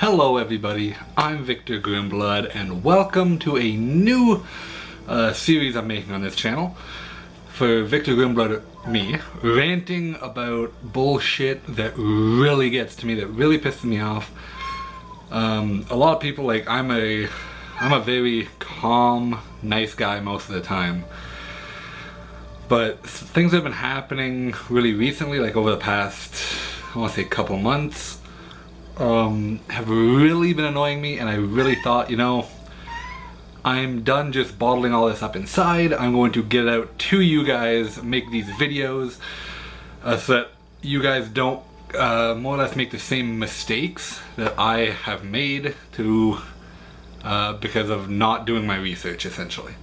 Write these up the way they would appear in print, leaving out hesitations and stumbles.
Hello everybody, I'm Victor Grimblood and welcome to a new series I'm making on this channel for Victor Grimblood, me, ranting about bullshit that really gets to me, that really pisses me off. A lot of people, like, I'm a very calm, nice guy most of the time. But things have been happening really recently, like over the past, I want to say couple months, have really been annoying me, and I really thought, you know, I'm done just bottling all this up inside. I'm going to get it out to you guys, make these videos, so that you guys don't more or less make the same mistakes that I have made to because of not doing my research, essentially.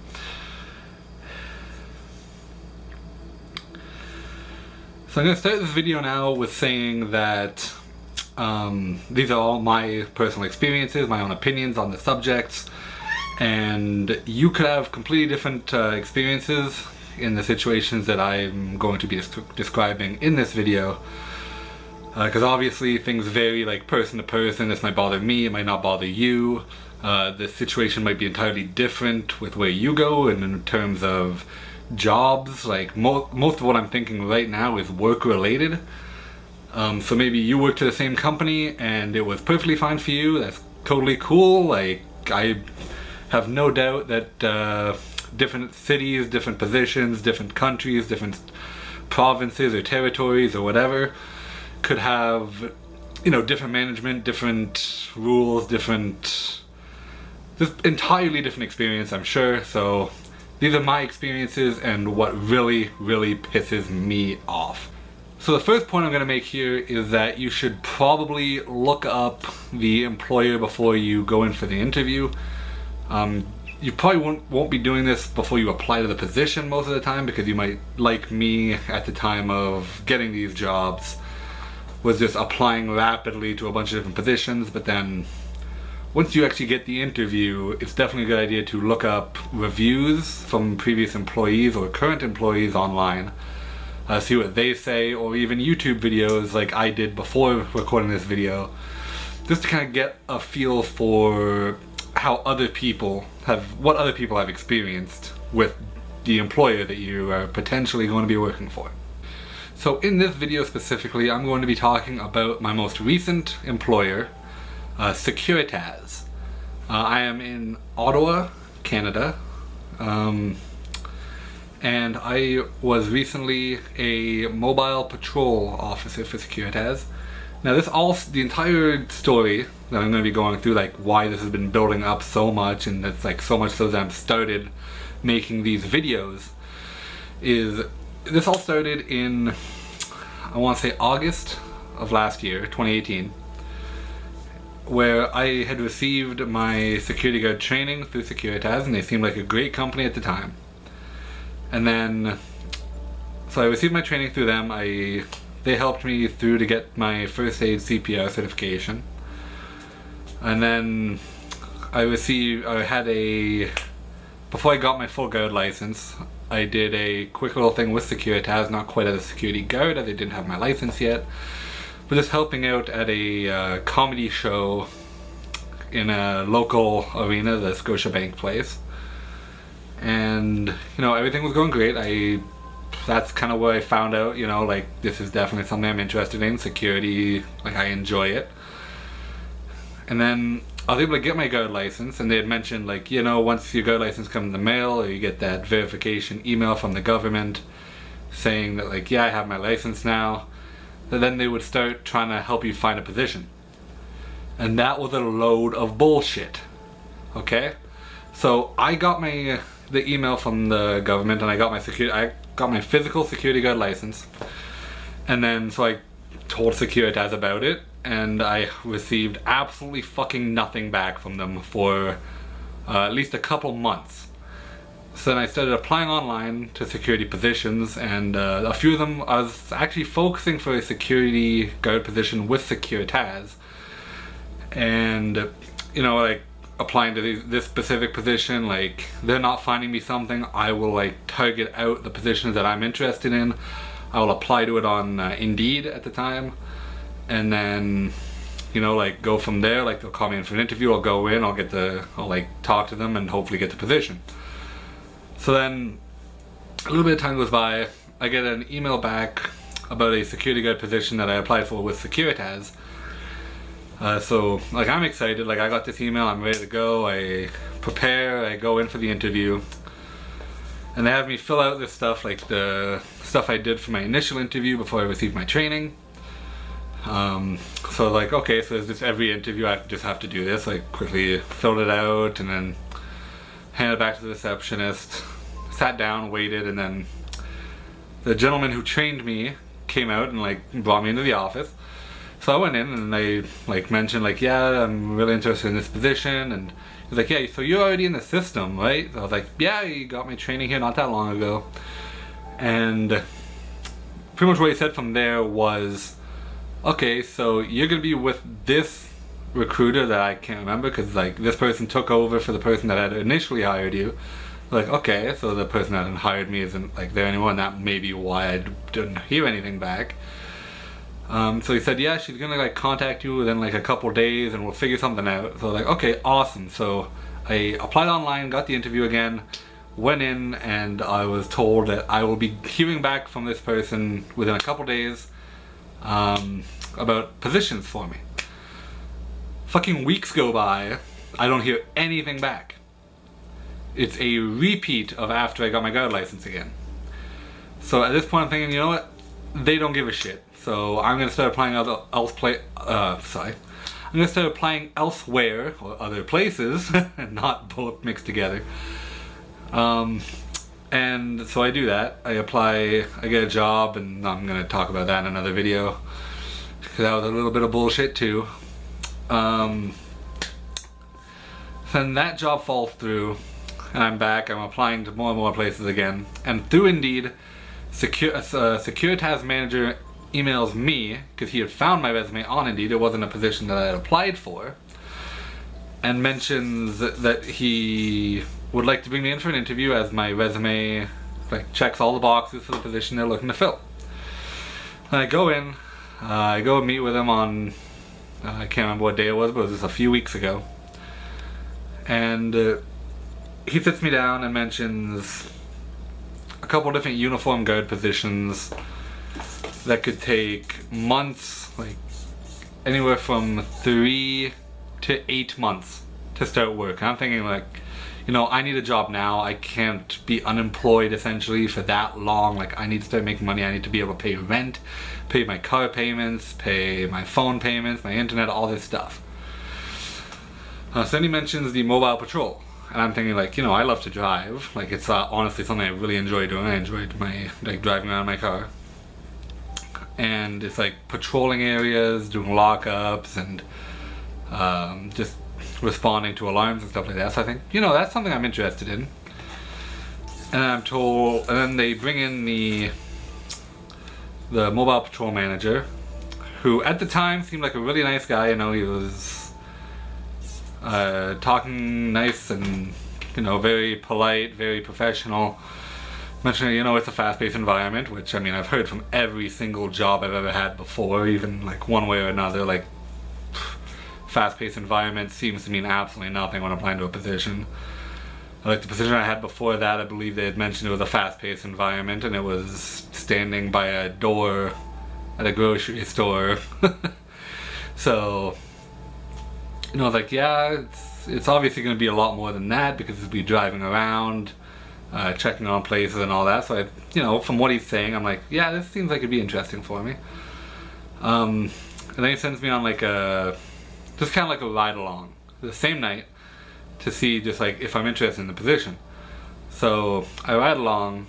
So I'm going to start this video now with saying that these are all my personal experiences, my own opinions on the subjects, and you could have completely different experiences in the situations that I'm going to be describing in this video, because obviously things vary, like, person to person. This might bother me, it might not bother you. The situation might be entirely different with where you go, and in terms of jobs, like most of what I'm thinking right now is work related. So maybe you work to the same company and it was perfectly fine for you. That's totally cool. Like, I have no doubt that different cities, different positions, different countries, different provinces or territories or whatever could have, you know, different management, different rules, just entirely different experience, I'm sure. So these are my experiences and what really, really pisses me off. So the first point I'm going to make here is that you should probably look up the employer before you go in for the interview. You probably won't be doing this before you apply to the position most of the time, because you might, like me at the time of getting these jobs, was just applying rapidly to a bunch of different positions. But then once you actually get the interview, it's definitely a good idea to look up reviews from previous employees or current employees online. See what they say, or even YouTube videos like I did before recording this video, just to kind of get a feel for how other people what other people have experienced with the employer that you are potentially going to be working for. So in this video specifically, I'm going to be talking about my most recent employer, Securitas. I am in Ottawa, Canada. And I was recently a mobile patrol officer for Securitas. Now the entire story that I'm going to be going through, like why this has been building up so much, and it's like so much so that I've started making these videos, is this all started in, I want to say, August of last year, 2018, where I had received my security guard training through Securitas, and they seemed like a great company at the time. And then, so I received my training through them. They helped me through to get my first aid CPR certification. And then before I got my full guard license, I did a quick little thing with Securitas, not quite as a security guard, as I didn't have my license yet, but just helping out at a comedy show in a local arena, the Scotiabank place. And, you know, everything was going great. That's kind of where I found out, you know, like, this is definitely something I'm interested in, security, like, I enjoy it. And then I was able to get my guard license, and they had mentioned, like, you know, once your guard license comes in the mail, or you get that verification email from the government saying that, like, yeah, I have my license now, then they would start trying to help you find a position. And that was a load of bullshit, okay? So I got the email from the government, and I got my physical security guard license, and then so I told Securitas about it, and I received absolutely fucking nothing back from them for at least a couple months. So then I started applying online to security positions, and a few of them I was actually focusing for a security guard position with Securitas, and, you know, like, applying to this specific position, like, they're not finding me something, I will, like, target out the positions that I'm interested in. I will apply to it on Indeed at the time, and then, you know, like go from there. Like they'll call me in for an interview, I'll go in, I'll like talk to them and hopefully get the position. So then a little bit of time goes by, I get an email back about a security guard position that I applied for with Securitas. So like I'm excited, like I got this email, I'm ready to go, I prepare, I go in for the interview, and they have me fill out this stuff, like the stuff I did for my initial interview before I received my training. So like, okay, so is this every interview I just have to do this? Like quickly filled it out and then handed it back to the receptionist, sat down, waited, and then the gentleman who trained me came out and like brought me into the office. So I went in and I like mentioned like, yeah, I'm really interested in this position, and he's like, yeah, so you're already in the system, right? So I was like, yeah, you got my training here not that long ago. And pretty much what he said from there was, okay, so you're gonna be with this recruiter that I can't remember because like this person took over for the person that had initially hired you. Like, okay, so the person that had hired me isn't like there anymore, and that may be why I didn't hear anything back. So he said, yeah, she's gonna like contact you within like a couple days and we'll figure something out. So like, okay, awesome. So I applied online, got the interview again, went in, and I was told that I will be hearing back from this person within a couple days about positions for me. Fucking weeks go by, I don't hear anything back. It's a repeat of after I got my guard license again. So at this point I'm thinking, you know what? They don't give a shit. So I'm gonna start applying I'm gonna start applying elsewhere or other places, and not both mixed together. And so I do that. I apply, I get a job, and I'm gonna talk about that in another video, because that was a little bit of bullshit too. Then that job falls through, and I'm back. I'm applying to more and more places again, and through Indeed, Securitas manager emails me, because he had found my resume on Indeed, it wasn't a position that I had applied for, and mentions that he would like to bring me in for an interview as my resume like checks all the boxes for the position they're looking to fill. And I go in, I go meet with him on, I can't remember what day it was, but it was just a few weeks ago, and he sits me down and mentions a couple different uniform guard positions that could take months, like anywhere from 3 to 8 months to start work. And I'm thinking like, you know, I need a job now. I can't be unemployed essentially for that long. Like I need to start making money. I need to be able to pay rent, pay my car payments, pay my phone payments, my internet, all this stuff. So then he mentions the mobile patrol. And I'm thinking like, you know, I love to drive. Like it's honestly something I really enjoy doing. I enjoyed my like driving around my car. And it's like patrolling areas, doing lockups, and just responding to alarms and stuff like that. So I think, you know, that's something I'm interested in. And I'm told, and then they bring in the mobile patrol manager, who at the time seemed like a really nice guy. You know, he was talking nice and, you know, very polite, very professional. Mentioning, you know, it's a fast-paced environment, which, I mean, I've heard from every single job I've ever had before, even, like, one way or another, like, fast-paced environment seems to mean absolutely nothing when applying to a position. Like, the position I had before that, I believe they had mentioned it was a fast-paced environment, and it was standing by a door at a grocery store. So, you know, like, yeah, it's obviously going to be a lot more than that, because it'll be driving around, checking on places and all that. So I, you know, from what he's saying, I'm like, yeah, this seems like it'd be interesting for me. And then he sends me on like just kind of like a ride along the same night to see just like if I'm interested in the position. So I ride along,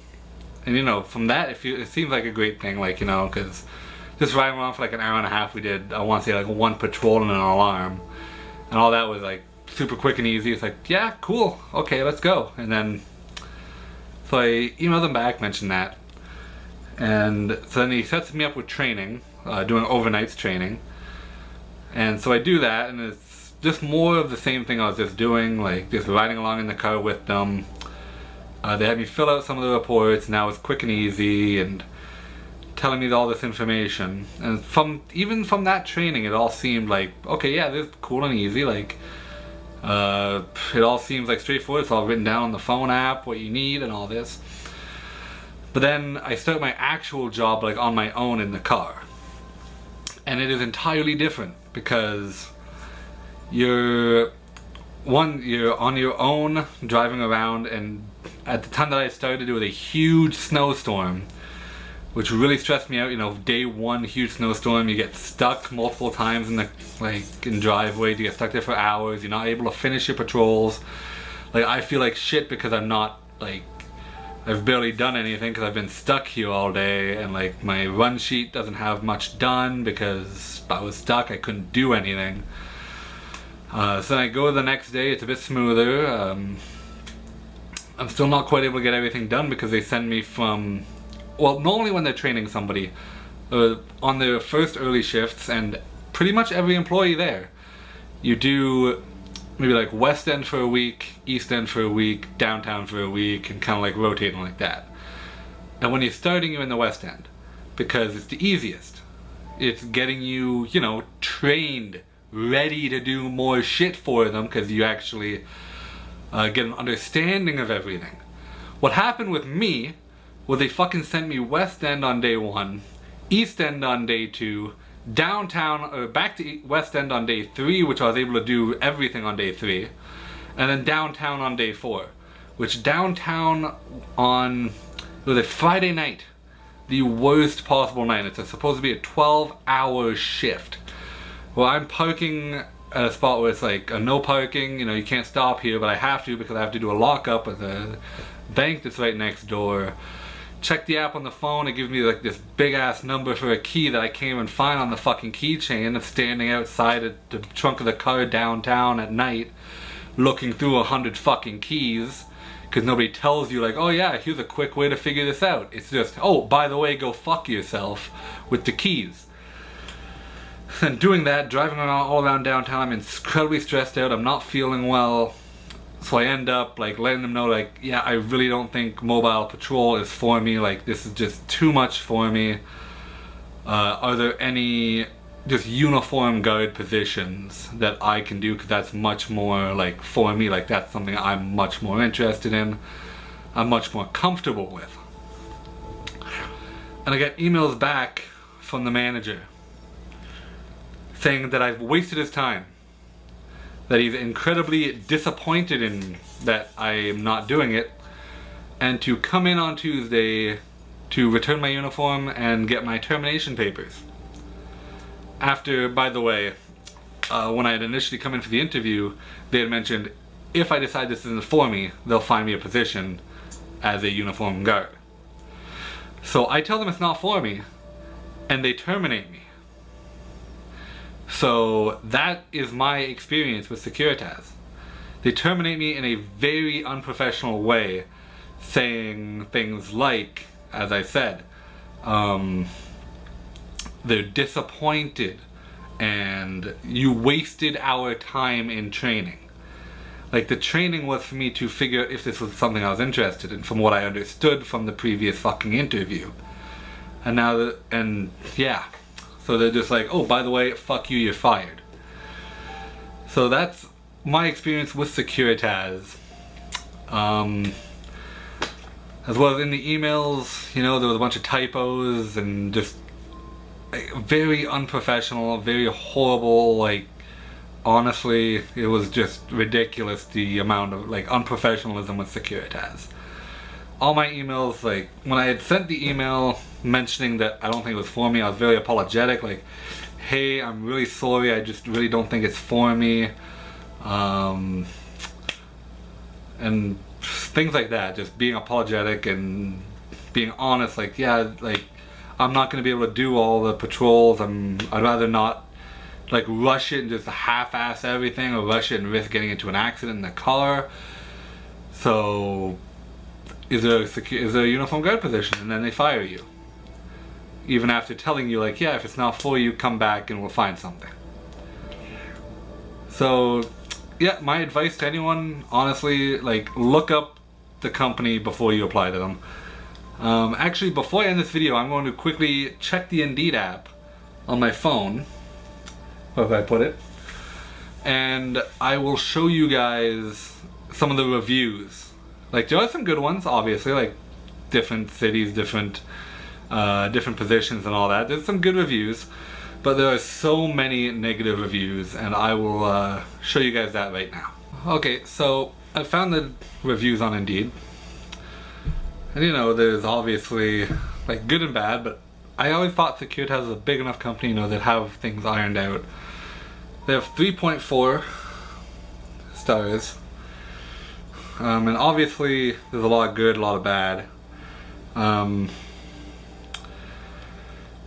and you know, from that it seems like a great thing, like, you know, because just riding along for like an hour and a half, we did, I want to say, like one patrol and an alarm, and all that was like super quick and easy. It's like, yeah, cool, okay, let's go. And then so I emailed them back, mentioned that, and so then he sets me up with training, doing overnights training, and so I do that, and it's just more of the same thing I was just doing, like just riding along in the car with them. They had me fill out some of the reports. Now it's quick and easy, and telling me all this information, and even from that training, it all seemed like, okay, yeah, this is cool and easy. Like, it all seems like straightforward. It's all written down on the phone app, what you need and all this. But then I start my actual job, like, on my own in the car, and it is entirely different, because you're on your own driving around, and at the time that I started, it was a huge snowstorm, which really stressed me out. You know, day one, huge snowstorm, you get stuck multiple times in driveways, you get stuck there for hours, you're not able to finish your patrols. Like, I feel like shit because I'm not, like, I've barely done anything because I've been stuck here all day, and like my run sheet doesn't have much done because I was stuck, I couldn't do anything. So then I go the next day, it's a bit smoother. I'm still not quite able to get everything done because they send me from, well, normally when they're training somebody, on their first early shifts, and pretty much every employee there, you do maybe like West End for a week, East End for a week, downtown for a week, and kind of like rotating like that. And when you're starting, you're in the West End because it's the easiest. It's getting you, you know, trained, ready to do more shit for them, because you actually get an understanding of everything. What happened with me was they fucking sent me West End on day 1, East End on day 2, downtown, or back to West End on day 3, which I was able to do everything on day 3, and then downtown on day 4, which downtown on, it was a Friday night, the worst possible night. It's supposed to be a 12-hour shift. Well, I'm parking at a spot where it's like a no parking, you know, you can't stop here, but I have to because I have to do a lockup at the bank that's right next door. Check the app on the phone, it gives me like this big ass number for a key that I can't even find on the fucking keychain. It's standing outside at the trunk of the car downtown at night, looking through 100 fucking keys, because nobody tells you like, oh yeah, here's a quick way to figure this out. It's just, oh, by the way, go fuck yourself with the keys. And doing that, driving around all around downtown, I'm incredibly stressed out, I'm not feeling well. So I end up like letting them know like, yeah, I really don't think mobile patrol is for me, like this is just too much for me. Are there any just uniform guard positions that I can do, because that's much more like for me, like that's something I'm much more interested in, I'm much more comfortable with. And I get emails back from the manager saying that I've wasted his time, that he's incredibly disappointed in that I am not doing it, and to come in on Tuesday to return my uniform and get my termination papers. After, by the way, when I had initially come in for the interview, they had mentioned if I decide this isn't for me, they'll find me a position as a uniform guard. So I tell them it's not for me, and they terminate me. So that is my experience with Securitas. They terminate me in a very unprofessional way, saying things like, as I said, they're disappointed and you wasted our time in training. Like, the training was for me to figure out if this was something I was interested in, from what I understood from the previous fucking interview. And now, yeah. So they're just like, oh, by the way, fuck you, you're fired. So that's my experience with Securitas. As well as in the emails, you know, there was a bunch of typos and just very unprofessional, very horrible, like, honestly, it was just ridiculous the amount of, like, unprofessionalism with Securitas. All my emails, like, when I had sent the email mentioning that I don't think it was for me, I was very apologetic, like, hey, I'm really sorry, I just really don't think it's for me, and things like that, just being apologetic and being honest, like, yeah, like, I'm not going to be able to do all the patrols, I'd rather not, like, rush it and just half-ass everything, or rush it and risk getting into an accident in the car. So is there a uniform guard position? And then they fire you, even after telling you, like, yeah, if it's not for you, come back and we'll find something. So yeah, my advice to anyone, honestly, like, look up the company before you apply to them. Actually, before I end this video, I'm going to quickly check the Indeed app on my phone, where I put it, and I will show you guys some of the reviews. Like, there are some good ones, obviously, like different cities, different positions and all that. There's some good reviews, but there are so many negative reviews, and I will show you guys that right now. Okay, so I found the reviews on Indeed, and you know, there's obviously like good and bad, but I always thought Securitas was a big enough company, you know, that have things ironed out. They have 3.4 stars, and obviously there's a lot of good, a lot of bad.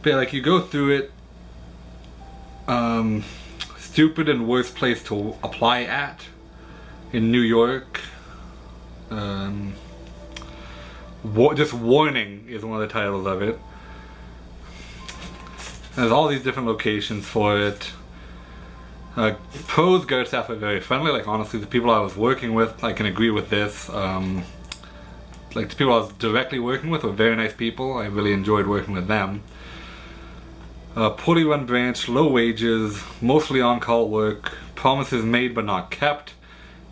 But like, you go through it, stupid and worst place to apply at in New York. Just warning is one of the titles of it. There's all these different locations for it. Pros, guard staff are very friendly. Like, honestly, the people I was working with, I can agree with this. Like, the people I was directly working with were very nice people. I really enjoyed working with them. Poorly run branch, low wages, mostly on-call work, promises made but not kept.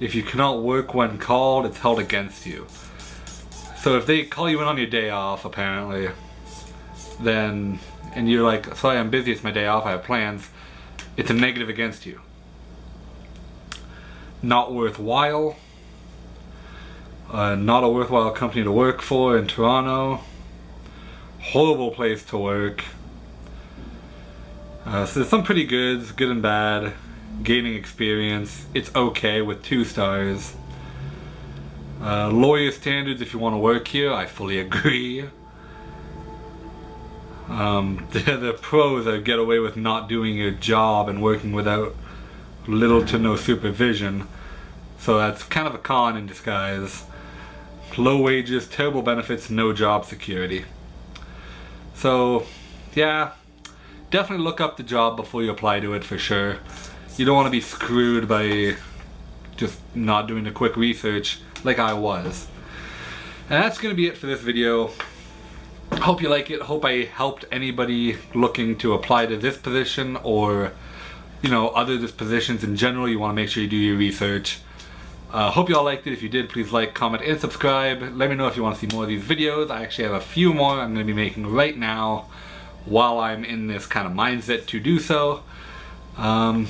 If you cannot work when called, it's held against you. So if they call you in on your day off, apparently, then, and you're like, sorry, I'm busy, it's my day off, I have plans, it's a negative against you. Not worthwhile. Not a worthwhile company to work for in Toronto. Horrible place to work. So there's some pretty goods, good and bad. Gaining experience, it's okay with 2 stars. Lawyer standards if you want to work here, I fully agree. The pros are get away with not doing your job and working without little to no supervision. So that's kind of a con in disguise. Low wages, terrible benefits, no job security. So yeah, definitely look up the job before you apply to it for sure. You don't want to be screwed by just not doing the quick research like I was. And that's going to be it for this video. Hope you like it. Hope I helped anybody looking to apply to this position, or, you know, other positions in general. You want to make sure you do your research. Hope you all liked it. If you did, please like, comment, and subscribe. Let me know if you want to see more of these videos. I actually have a few more I'm going to be making right now while I'm in this kind of mindset to do so. And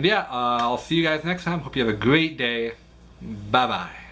yeah, I'll see you guys next time. Hope you have a great day. Bye bye.